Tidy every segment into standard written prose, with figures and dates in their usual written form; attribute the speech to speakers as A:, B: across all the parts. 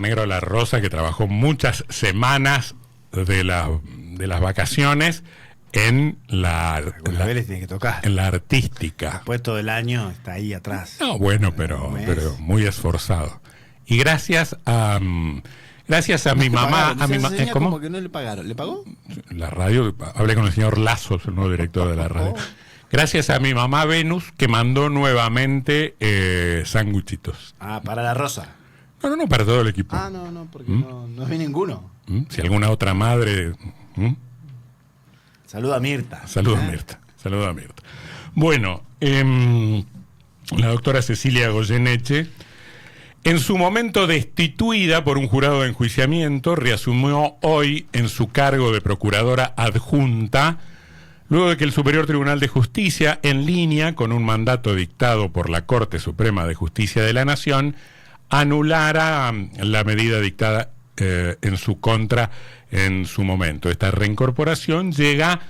A: Negro La Rosa, que trabajó muchas semanas de las vacaciones en
B: Alguna vez les tiene que tocar.
A: en la artística.
B: Después todo el año está ahí atrás.
A: No, bueno, pero muy esforzado. Y gracias a mi mamá, ¿cómo?
B: Como que no le pagaron. ¿Le pagó?
A: La radio, hablé con el señor Lazo, el nuevo director de la radio. Gracias a mi mamá Venus, que mandó nuevamente sanguchitos.
B: Ah, para La Rosa.
A: No, para todo el equipo.
B: Ah, no, porque no vi ninguno.
A: Si alguna otra madre...
B: Saluda a Mirta.
A: Saludos, Mirta. Saludos a Mirta. Bueno, la doctora Cecilia Goyeneche, en su momento destituida por un jurado de enjuiciamiento, reasumió hoy en su cargo de procuradora adjunta, luego de que el Superior Tribunal de Justicia, en línea con un mandato dictado por la Corte Suprema de Justicia de la Nación, anulara la medida dictada en su contra en su momento. Esta reincorporación llega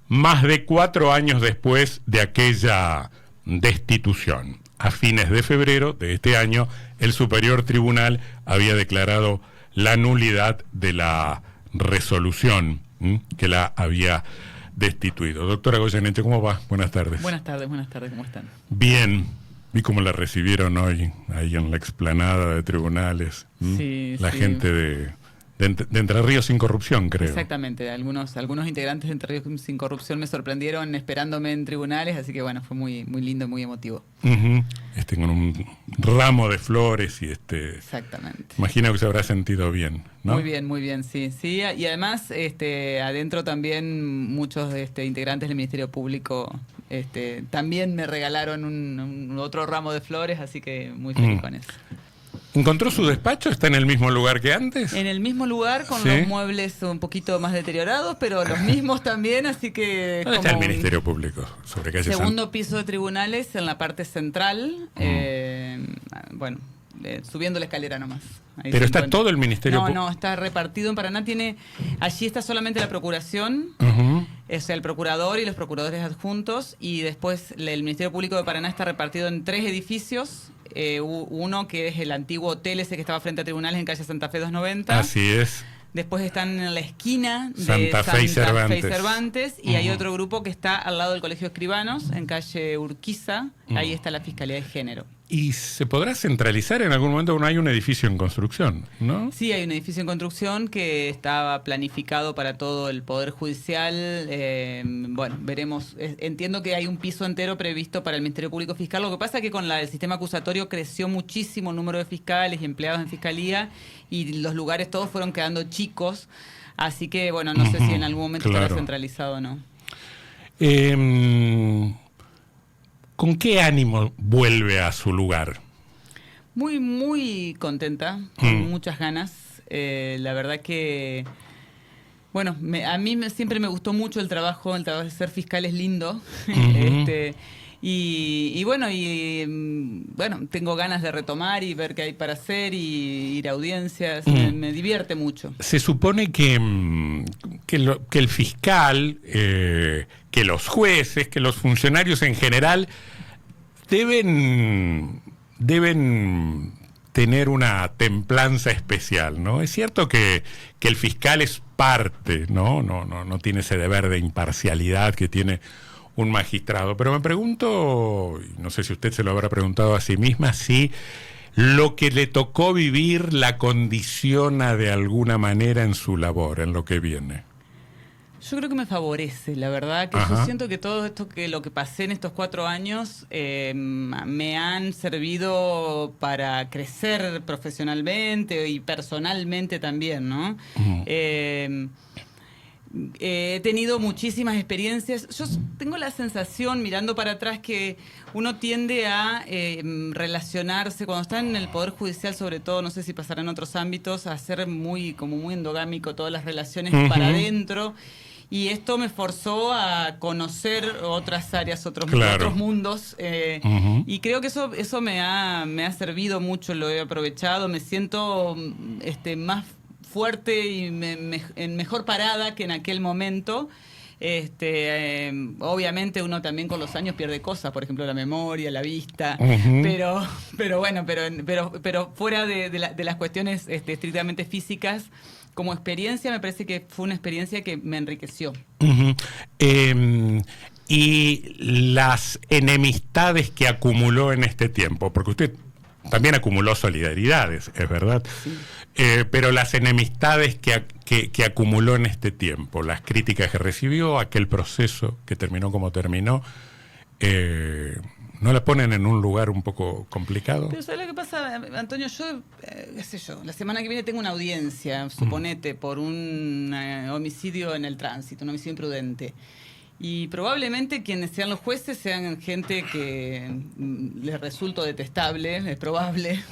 A: más de 4 años después de aquella destitución. A fines de febrero de este año, el Superior Tribunal había declarado la nulidad de la resolución que la había destituido. Doctora Goyeneche, ¿cómo va? Buenas tardes.
C: Buenas tardes, ¿cómo están?
A: Bien. Vi cómo la recibieron hoy, ahí en la explanada de tribunales.
C: Sí,
A: la
C: sí.
A: gente de Entre Ríos Sin Corrupción, creo.
C: Exactamente, algunos integrantes de Entre Ríos Sin Corrupción me sorprendieron esperándome en tribunales, así que bueno, fue muy lindo y muy emotivo.
A: Con un ramo de flores y
C: Exactamente.
A: Imagino que se habrá sentido bien, ¿no?
C: Muy bien, sí. Y además, adentro también muchos integrantes del Ministerio Público también me regalaron un otro ramo de flores, así que muy feliz con eso.
A: ¿Encontró su despacho? ¿Está en el mismo lugar que antes?
C: En el mismo lugar, con
A: ¿Sí?
C: los muebles un poquito más deteriorados, pero los mismos también, así que...
A: ¿Dónde está el Ministerio Público? Sobre calle
C: Segundo piso de tribunales, en la parte central, subiendo la escalera nomás. Ahí
A: ¿Pero está
C: encuentra
A: todo el Ministerio Público?
C: No, está repartido en Paraná. Allí está solamente la Procuración, o sea, el procurador y los procuradores adjuntos, y después el Ministerio Público de Paraná está repartido en 3 edificios. Uno que es el antiguo hotel ese que estaba frente a tribunales en calle Santa Fe 290.
A: Así es.
C: Después están en la esquina de
A: Santa Fe y
C: Cervantes, y hay otro grupo que está al lado del Colegio de Escribanos, en calle Urquiza. Ahí está la Fiscalía de Género.
A: ¿Y se podrá centralizar en algún momento? No hay un edificio en construcción, ¿no?
C: Sí, hay un edificio en construcción que estaba planificado para todo el Poder Judicial. Veremos. Entiendo que hay un piso entero previsto para el Ministerio Público Fiscal. Lo que pasa es que con el sistema acusatorio creció muchísimo el número de fiscales y empleados en Fiscalía, y los lugares todos fueron quedando chicos. Así que, no sé si en algún momento estará centralizado o no. ¿Con qué ánimo vuelve a su lugar? Muy contenta, con muchas ganas. La verdad que, a mí siempre me gustó mucho el trabajo de ser fiscal es lindo. Tengo ganas de retomar y ver qué hay para hacer y ir a audiencias. Me divierte mucho.
A: Se supone que el fiscal, que los jueces, que los funcionarios en general deben tener una templanza especial, ¿no? Es cierto que el fiscal es parte, no tiene ese deber de imparcialidad que tiene un magistrado, pero me pregunto, no sé si usted se lo habrá preguntado a sí misma, si lo que le tocó vivir la condiciona de alguna manera en su labor, en lo que viene.
C: Yo creo que me favorece, la verdad, que yo siento que todo esto, lo que pasé en estos 4 años, me han servido para crecer profesionalmente y personalmente también, ¿no? He tenido muchísimas experiencias. Yo tengo la sensación, mirando para atrás, que uno tiende a relacionarse, cuando está en el Poder Judicial sobre todo, no sé si pasará en otros ámbitos, a ser muy endogámico, todas las relaciones para adentro. Y esto me forzó a conocer otras áreas, otros mundos. Y creo que eso me ha servido mucho, lo he aprovechado, me siento más fuerte y en mejor parada que en aquel momento. Obviamente uno también con los años pierde cosas, por ejemplo la memoria, la vista,
A: Ujú.
C: pero bueno, pero fuera de las cuestiones estrictamente físicas, como experiencia me parece que fue una experiencia que me enriqueció.
A: Ujú. Y las enemistades que acumuló en este tiempo, porque usted también acumuló solidaridades, es verdad,
C: Sí.
A: pero las enemistades que acumuló en este tiempo, las críticas que recibió, aquel proceso que terminó como terminó, ¿no la ponen en un lugar un poco complicado?
C: Pero ¿sabes lo que pasa, Antonio? Yo, qué sé yo, la semana que viene tengo una audiencia, suponete, por un homicidio en el tránsito, un homicidio imprudente. Y probablemente quienes sean los jueces sean gente que les resulto detestable, es probable.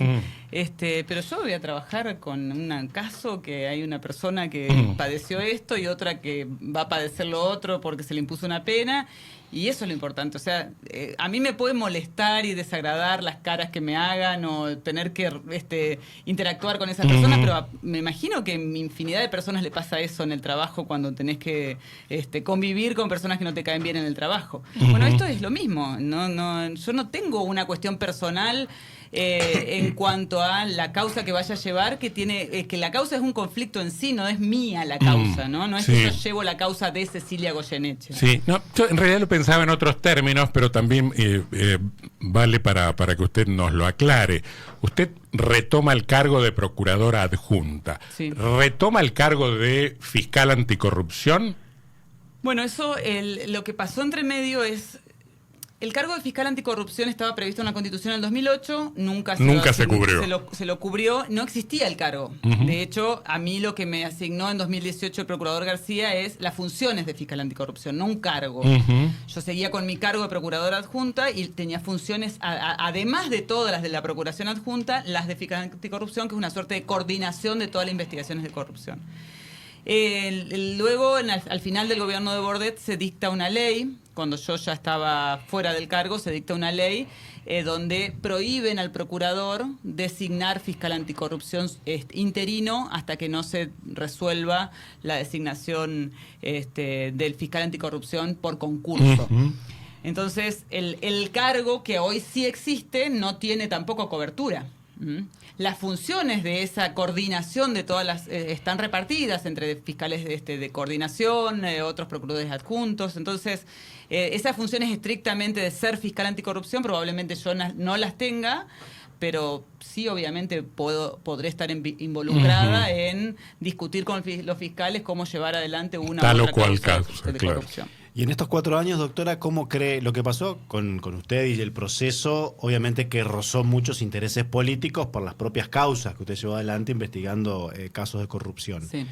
C: Pero yo voy a trabajar con un caso que hay una persona que padeció esto y otra que va a padecer lo otro porque se le impuso una pena. Y eso es lo importante. O sea, a mí me puede molestar y desagradar las caras que me hagan o tener que interactuar con esas personas, pero me imagino que a infinidad de personas le pasa eso en el trabajo cuando tenés que convivir con personas que no te caen bien en el trabajo. Bueno, esto es lo mismo. Yo no tengo una cuestión personal en cuanto a la causa que vaya a llevar, que la causa es un conflicto en sí, no es mía la causa, ¿no? No es
A: Sí.
C: que yo llevo la causa de Cecilia Goyeneche.
A: Sí, no, yo en realidad lo pensaba en otros términos, pero también vale para que usted nos lo aclare. Usted retoma el cargo de procuradora adjunta.
C: Sí.
A: ¿Retoma el cargo de fiscal anticorrupción?
C: Bueno, eso, lo que pasó entre medio es... El cargo de fiscal anticorrupción estaba previsto en la Constitución en el 2008, nunca
A: se cubrió.
C: Se lo cubrió, no existía el cargo. De hecho, a mí lo que me asignó en 2018 el procurador García es las funciones de fiscal anticorrupción, no un cargo. Yo seguía con mi cargo de procuradora adjunta y tenía funciones, además de todas las de la procuración adjunta, las de fiscal anticorrupción, que es una suerte de coordinación de todas las investigaciones de corrupción. Luego, al final del gobierno de Bordet, se dicta una ley, cuando yo ya estaba fuera del cargo, se dicta una ley donde prohíben al procurador designar fiscal anticorrupción interino hasta que no se resuelva la designación del fiscal anticorrupción por concurso. Entonces, el cargo que hoy sí existe no tiene tampoco cobertura. Las funciones de esa coordinación de todas las están repartidas entre fiscales de coordinación, otros procuradores adjuntos. Entonces, esas funciones estrictamente de ser fiscal anticorrupción probablemente yo no las tenga, pero sí, obviamente, podré estar involucrada en discutir con los fiscales cómo llevar adelante una
A: Tal
C: u
A: o
C: otra
A: cual
C: causa
A: causa,
C: de
A: claro.
C: corrupción.
B: Y en estos 4 años, doctora, ¿cómo cree lo que pasó con usted y el proceso? Obviamente que rozó muchos intereses políticos por las propias causas que usted llevó adelante investigando casos de corrupción.
C: Sí.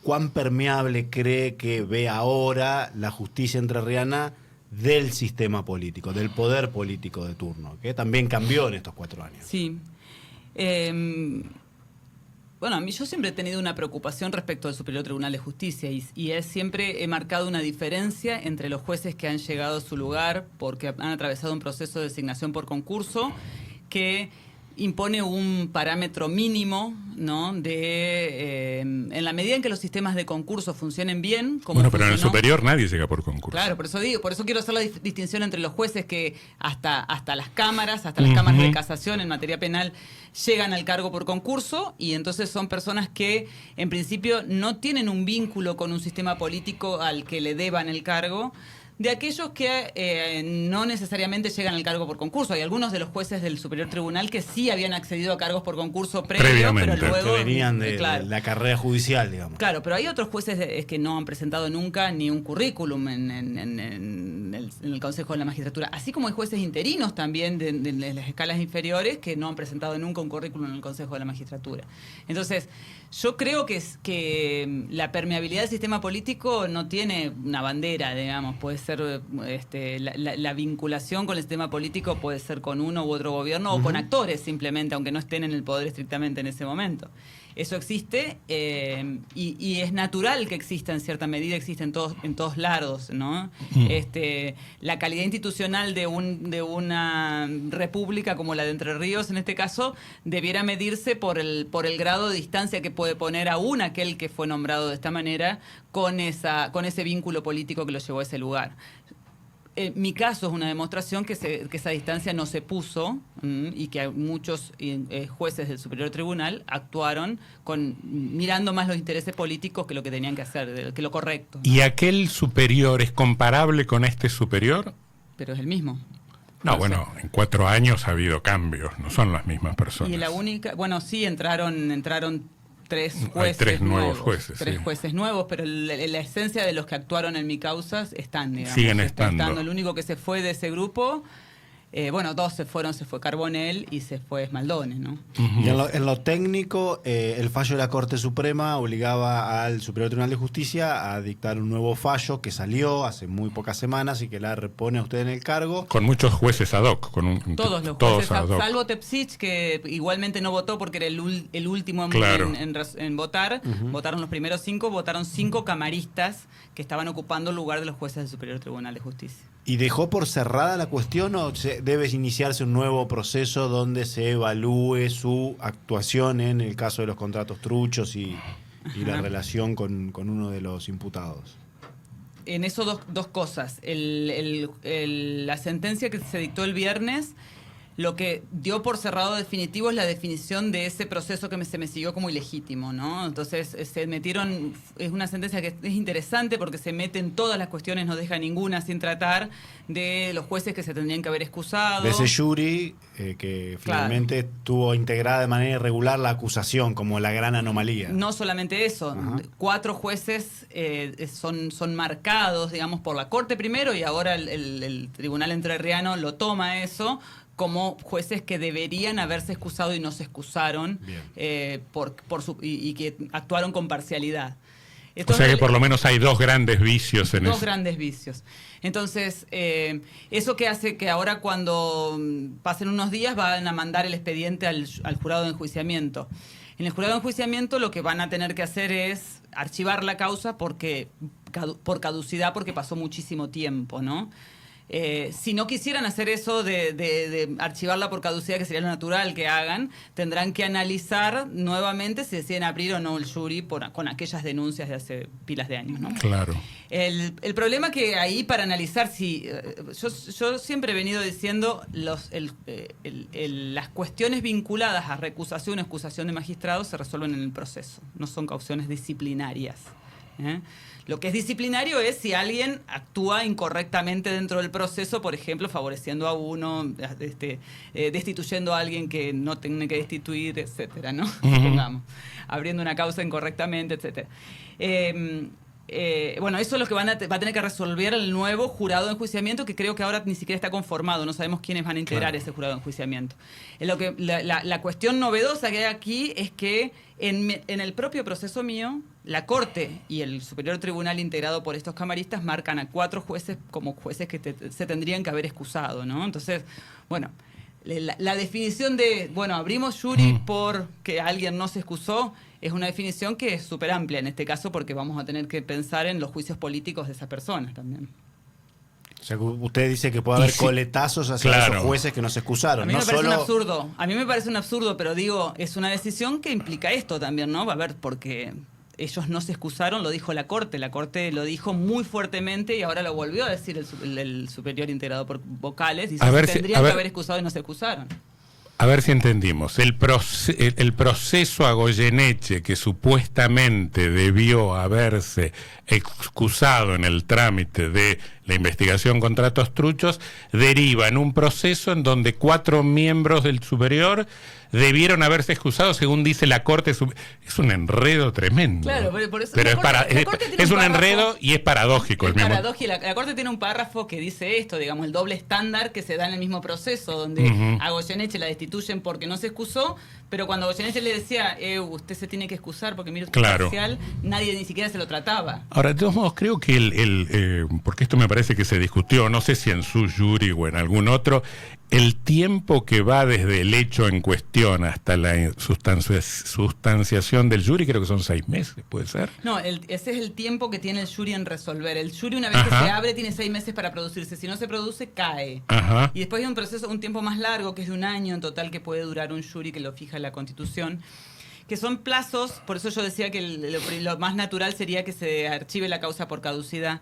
B: ¿Cuán permeable cree que ve ahora la justicia entrerriana del sistema político, del poder político de turno, que también cambió en estos 4 años?
C: Sí. Bueno, a mí yo siempre he tenido una preocupación respecto al Superior Tribunal de Justicia y siempre he marcado una diferencia entre los jueces que han llegado a su lugar porque han atravesado un proceso de designación por concurso que impone un parámetro mínimo, ¿no? En la medida en que los sistemas de concurso funcionen bien, como
A: Bueno, pero en el
C: funcionó-
A: superior nadie llega por concurso.
C: Claro, por eso quiero hacer la distinción entre los jueces que hasta las cámaras, cámaras de casación en materia penal llegan al cargo por concurso y entonces son personas que en principio no tienen un vínculo con un sistema político al que le deban el cargo, de aquellos que no necesariamente llegan al cargo por concurso. Hay algunos de los jueces del Superior Tribunal que sí habían accedido a cargos por concurso
A: Previamente.
C: pero luego...
B: Que venían de
C: claro.
B: la carrera judicial, digamos.
C: Claro, pero hay otros jueces que no han presentado nunca ni un currículum en el Consejo de la Magistratura, así como hay jueces interinos también de las escalas inferiores que no han presentado nunca un currículum en el Consejo de la Magistratura. Entonces, yo creo que la permeabilidad del sistema político no tiene una bandera, digamos, puede ser ser la vinculación con el sistema político puede ser con uno u otro gobierno o con actores simplemente, aunque no estén en el poder estrictamente en ese momento. Eso existe y es natural que exista en cierta medida, existe en todos lados, ¿no? La calidad institucional de una república como la de Entre Ríos, en este caso, debiera medirse por el grado de distancia que puede poner aún aquel que fue nombrado de esta manera con ese vínculo político que lo llevó a ese lugar. Mi caso es una demostración que esa distancia no se puso y que muchos jueces del Superior Tribunal actuaron mirando más los intereses políticos que lo que tenían que hacer, que lo correcto.
A: ¿Y aquel superior es comparable con este superior?
C: Pero es el mismo.
A: No, bueno, en 4 años ha habido cambios, no son las mismas personas.
C: Y la única, bueno, sí, entraron 3 jueces.
A: Hay 3 nuevos jueces.
C: 3 jueces nuevos, pero la esencia de los que actuaron en mi causa están, digamos.
A: Siguen estando.
C: El único que se fue de ese grupo, 2 se fue Carbonell y se fue Esmaldone, ¿no?
B: Y en lo técnico, el fallo de la Corte Suprema obligaba al Superior Tribunal de Justicia a dictar un nuevo fallo que salió hace muy pocas semanas y que la repone a usted en el cargo.
A: Con muchos jueces ad hoc.
C: Todos los jueces, salvo Tepsich, que igualmente no votó porque era el último en votar. Votaron los primeros 5, votaron 5 camaristas que estaban ocupando el lugar de los jueces del Superior Tribunal de Justicia.
B: ¿Y dejó por cerrada la cuestión o debe iniciarse un nuevo proceso donde se evalúe su actuación en el caso de los contratos truchos y la relación con uno de los imputados?
C: En eso dos cosas. La sentencia que se dictó el viernes, lo que dio por cerrado definitivo es la definición de ese proceso que se me siguió como ilegítimo, ¿no? Entonces se metieron, es una sentencia que es interesante porque se meten todas las cuestiones, no deja ninguna sin tratar, de los jueces que se tendrían que haber excusado.
B: De ese jury que finalmente tuvo integrada de manera irregular la acusación como la gran anomalía.
C: No solamente eso, 4 jueces son marcados, digamos, por la Corte primero y ahora el Tribunal Entrerriano lo toma eso como jueces que deberían haberse excusado y no se excusaron y que actuaron con parcialidad. Entonces,
A: o sea que por lo menos hay 2 grandes vicios en eso.
C: 2 grandes vicios. Entonces, eso que hace que ahora cuando pasen unos días van a mandar el expediente al jurado de enjuiciamiento. En el jurado de enjuiciamiento lo que van a tener que hacer es archivar la causa por caducidad, porque pasó muchísimo tiempo, ¿no? Si no quisieran hacer eso de archivarla por caducidad, que sería lo natural que hagan, tendrán que analizar nuevamente si deciden abrir o no el jury con aquellas denuncias de hace pilas de años, ¿no?
A: Claro.
C: El problema que ahí para analizar yo siempre he venido diciendo las cuestiones vinculadas a recusación o excusación de magistrados se resuelven en el proceso, no son cauciones disciplinarias. Lo que es disciplinario es si alguien actúa incorrectamente dentro del proceso, por ejemplo, favoreciendo a uno, destituyendo a alguien que no tiene que destituir, etcétera, ¿no? Supongamos, abriendo una causa incorrectamente, etcétera. Bueno, eso es lo que va a tener que resolver el nuevo jurado de enjuiciamiento, que creo que ahora ni siquiera está conformado, no sabemos quiénes van a integrar ese jurado de enjuiciamiento. La cuestión novedosa que hay aquí es que en el propio proceso mío, la Corte y el Superior Tribunal integrado por estos camaristas marcan a 4 jueces como jueces que se tendrían que haber excusado, ¿no? Entonces, bueno, la definición de, abrimos jury porque alguien no se excusó, es una definición que es súper amplia en este caso porque vamos a tener que pensar en los juicios políticos de esas personas también.
B: O sea, usted dice que puede haber coletazos hacia esos jueces que no se excusaron.
C: A mí me parece un absurdo. A mí me parece un absurdo, pero digo, es una decisión que implica esto también, ¿no? A ver, porque ellos no se excusaron, lo dijo la Corte lo dijo muy fuertemente y ahora lo volvió a decir el superior integrado por vocales, dice que tendrían que haber excusado y no se excusaron.
A: A ver si entendimos. El proceso a Goyeneche, que supuestamente debió haberse excusado en el trámite de la investigación contra contratos truchos, deriva en un proceso en donde 4 miembros del superior debieron haberse excusado, según dice la Corte. Es un enredo tremendo.
C: Claro, por eso.
A: Pero es un enredo y es paradójico.
C: La Corte tiene un párrafo que dice esto, digamos, el doble estándar que se da en el mismo proceso, donde a Goyeneche la destituyen porque no se excusó, pero cuando Goyeneche le decía, usted se tiene que excusar porque mire usted parcial, nadie ni siquiera se lo trataba.
A: Ahora, de todos modos, creo que porque esto me parece parece que se discutió, no sé si en su jury o en algún otro, el tiempo que va desde el hecho en cuestión hasta la sustanciación del jury, creo que son 6 meses, ¿puede ser?
C: No, ese es el tiempo que tiene el jury en resolver. El jury, una vez que se abre, tiene 6 meses para producirse. Si no se produce, cae.
A: Ajá.
C: Y después hay un proceso, un tiempo más largo, que es de 1 año en total, que puede durar un jury, que lo fija la Constitución, que son plazos. Por eso yo decía que lo más natural sería que se archive la causa por caducidad,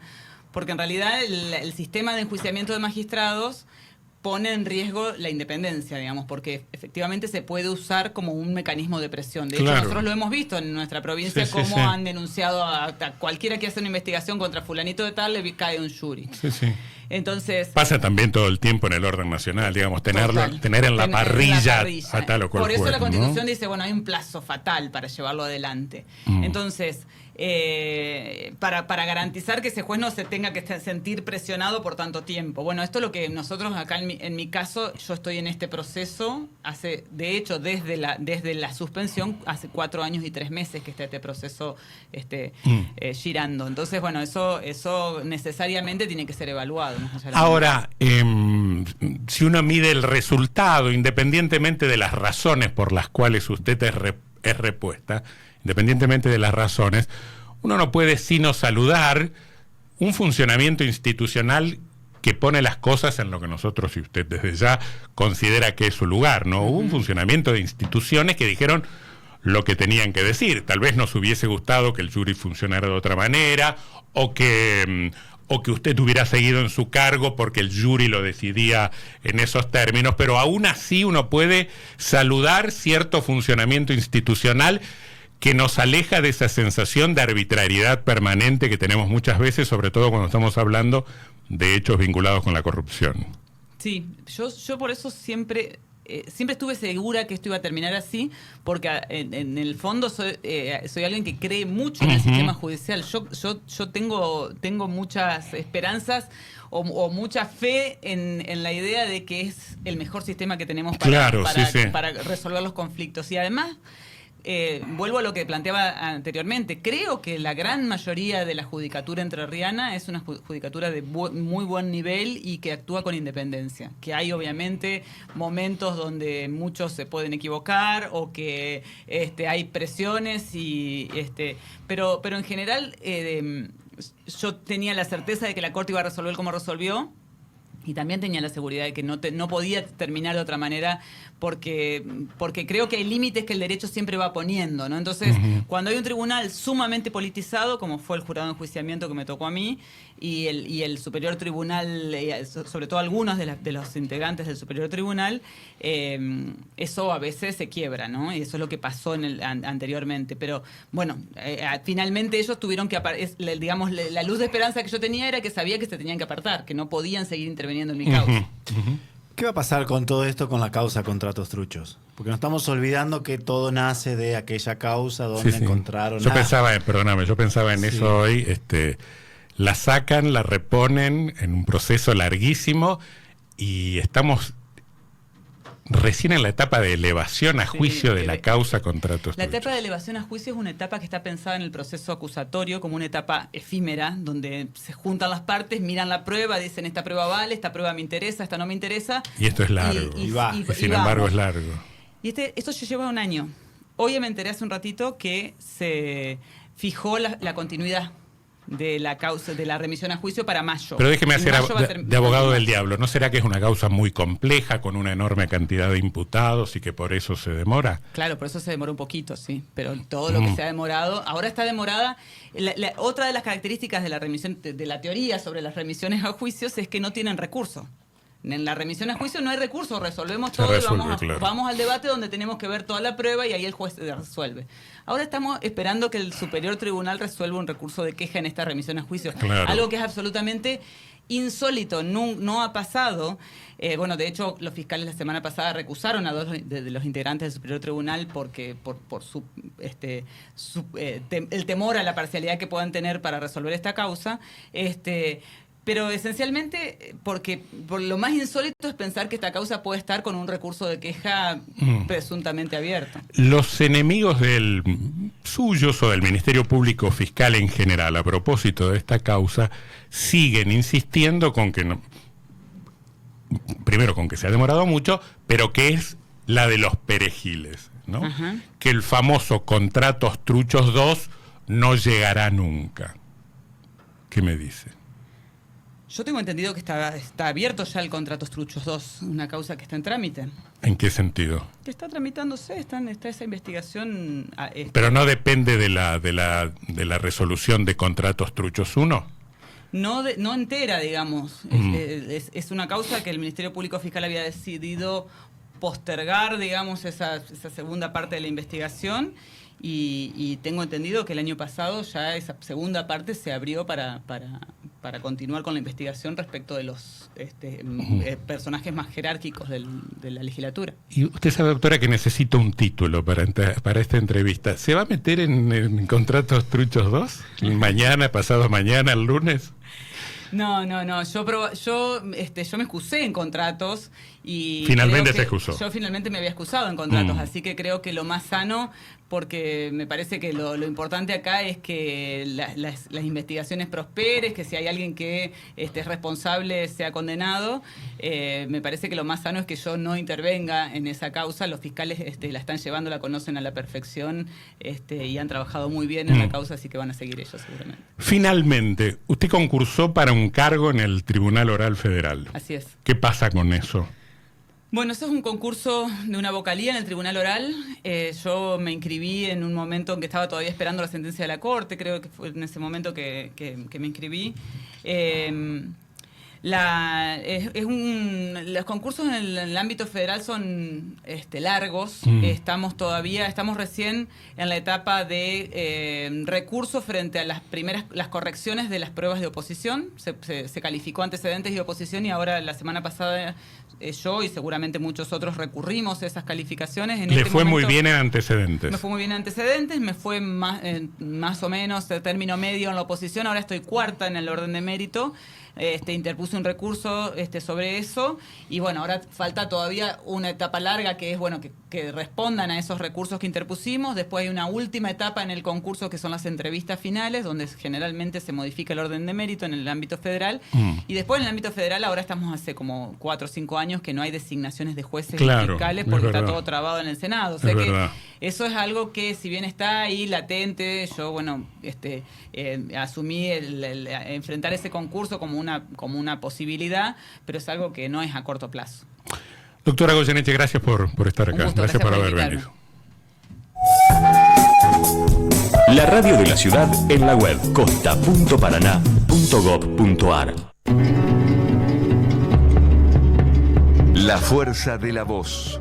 C: porque en realidad el sistema de enjuiciamiento de magistrados pone en riesgo la independencia, digamos, porque efectivamente se puede usar como un mecanismo de presión. De hecho, nosotros lo hemos visto en nuestra provincia, cómo han denunciado a cualquiera que hace una investigación contra fulanito de tal, le cae un jury.
A: Sí, sí.
C: Entonces,
A: pasa también todo el tiempo en el orden nacional, digamos, tener en la parrilla a tal o cual
C: por eso
A: juez,
C: la Constitución
A: ¿no?
C: dice, bueno, hay un plazo fatal para llevarlo adelante. Entonces, para garantizar que ese juez no se tenga que sentir presionado por tanto tiempo. Bueno, esto es lo que nosotros acá, en mi caso, yo estoy en este proceso, de hecho, desde la suspensión, hace 4 años y 3 meses que está este proceso girando. Entonces, bueno, eso necesariamente tiene que ser evaluado.
A: Ahora, si uno mide el resultado, independientemente de las razones por las cuales usted es repuesta, independientemente de las razones, uno no puede sino saludar un funcionamiento institucional que pone las cosas en lo que nosotros y usted desde ya considera que es su lugar, ¿no? Hubo un funcionamiento de instituciones que dijeron lo que tenían que decir. Tal vez nos hubiese gustado que el jury funcionara de otra manera, o que usted hubiera seguido en su cargo porque el jury lo decidía en esos términos, pero aún así uno puede saludar cierto funcionamiento institucional que nos aleja de esa sensación de arbitrariedad permanente que tenemos muchas veces, sobre todo cuando estamos hablando de hechos vinculados con la corrupción.
C: Sí, yo por eso siempre estuve segura que esto iba a terminar así, porque en el fondo soy alguien que cree mucho en el sistema judicial. Yo tengo muchas esperanzas o mucha fe en la idea de que es el mejor sistema que tenemos para resolver los conflictos. Y además, vuelvo a lo que planteaba anteriormente, creo que la gran mayoría de la judicatura entrerriana es una judicatura de muy buen nivel y que actúa con independencia, que hay obviamente momentos donde muchos se pueden equivocar o que hay presiones pero en general yo tenía la certeza de que la Corte iba a resolver como resolvió. Y también tenía la seguridad de que no podía terminar de otra manera porque creo que hay límites que el derecho siempre va poniendo, ¿no? Entonces, cuando hay un tribunal sumamente politizado, como fue el jurado de enjuiciamiento que me tocó a mí, y el superior tribunal, sobre todo algunos de los integrantes del superior tribunal, eso a veces se quiebra, ¿no? Y eso es lo que pasó anteriormente. Pero, bueno, finalmente ellos tuvieron que digamos, la luz de esperanza que yo tenía era que sabía que se tenían que apartar, que no podían seguir interviniendo en mi causa.
B: ¿Qué va a pasar con todo esto con la causa Contratos Truchos? Porque nos estamos olvidando que todo nace de aquella causa donde encontraron...
A: Yo pensaba en eso hoy. La sacan, la reponen en un proceso larguísimo y estamos recién en la etapa de elevación a juicio de la causa Contratos Truchos.
C: La etapa de elevación a juicio es una etapa que está pensada en el proceso acusatorio como una etapa efímera, donde se juntan las partes, miran la prueba, dicen esta prueba vale, esta prueba me interesa, esta no me interesa.
A: Y esto es largo. Y sin embargo es largo.
C: Y esto ya lleva 1 año. Hoy me enteré hace un ratito que se fijó la continuidad de la causa, de la remisión a juicio para mayo.
A: Pero déjeme hacer de abogado del diablo. ¿No será que es una causa muy compleja, con una enorme cantidad de imputados y que por eso se demora?
C: Claro, por eso se demora un poquito, sí. Pero todo lo que se ha demorado, ahora está demorada. Otra de las características de la remisión, de la teoría sobre las remisiones a juicios, es que no tienen recurso. En la remisión a juicio no hay recurso, resolvemos todo y vamos al debate donde tenemos que ver toda la prueba y ahí el juez resuelve. Ahora estamos esperando que el superior tribunal resuelva un recurso de queja en esta remisión a juicio. Claro. Algo que es absolutamente insólito, no ha pasado. Bueno, de hecho, los fiscales la semana pasada recusaron a 2 de los integrantes del superior tribunal porque por el temor a la parcialidad que puedan tener para resolver esta causa. Pero esencialmente porque por lo más insólito es pensar que esta causa puede estar con un recurso de queja presuntamente abierto.
A: Los enemigos del suyos o del Ministerio Público Fiscal en general a propósito de esta causa siguen insistiendo con que no, primero con que se ha demorado mucho, pero que es la de los perejiles, ¿no?
C: Ajá.
A: Que el famoso Contratos Truchos 2 no llegará nunca. ¿Qué me dice?
C: Yo tengo entendido que está abierto ya el Contratos Truchos 2, una causa que está en trámite.
A: ¿En qué sentido?
C: Que está tramitándose, está esa investigación.
A: Pero no depende de la resolución de Contratos Truchos 1.
C: No entera, digamos. Es una causa que el Ministerio Público Fiscal había decidido postergar, digamos, esa segunda parte de la investigación. Y tengo entendido que el año pasado ya esa segunda parte se abrió para continuar con la investigación respecto de los personajes más jerárquicos de la legislatura.
A: Y usted sabe, doctora, que necesito un título para esta entrevista. ¿Se va a meter en Contratos Truchos 2? ¿Mañana, pasado mañana, el lunes?
C: No. Yo me excusé en contratos y...
A: Finalmente se excusó.
C: Yo finalmente me había excusado en contratos, así que creo que lo más sano, porque me parece que lo importante acá es que las investigaciones prosperen, que si hay alguien que es responsable sea condenado. Me parece que lo más sano es que yo no intervenga en esa causa. Los fiscales la están llevando, la conocen a la perfección y han trabajado muy bien en la causa, así que van a seguir ellos seguramente.
A: Finalmente, usted concursó para un cargo en el Tribunal Oral Federal.
C: Así es.
A: ¿Qué pasa con eso?
C: Bueno, eso es un concurso de una vocalía en el Tribunal Oral. Yo me inscribí en un momento en que estaba todavía esperando la sentencia de la Corte, creo que fue en ese momento que me inscribí. Los concursos en el ámbito federal son largos. Estamos recién en la etapa de recurso frente a las correcciones de las pruebas de oposición. Se calificó antecedentes y oposición, y ahora la semana pasada yo y seguramente muchos otros recurrimos a esas calificaciones.
A: ¿Le fue muy bien en antecedentes?
C: Me fue muy bien en antecedentes, me fue más o menos de término medio en la oposición. Ahora estoy cuarta en el orden de mérito. Interpuse un recurso sobre eso, y bueno, ahora falta todavía una etapa larga, que es que respondan a esos recursos que interpusimos. Después hay una última etapa en el concurso, que son las entrevistas finales, donde generalmente se modifica el orden de mérito en el ámbito federal. Y después en el ámbito federal ahora estamos hace como 4 o 5 años que no hay designaciones de jueces y fiscales, porque está todo trabado en el Senado. O sea que eso es algo que, si bien está ahí latente, yo asumí el enfrentar ese concurso como una posibilidad, pero es algo que no es a corto plazo.
A: Doctora Goyeneche, gracias por estar acá. Gracias por haber venido.
D: La radio de la ciudad en la web costa.paraná.gov.ar.
E: La fuerza de la voz.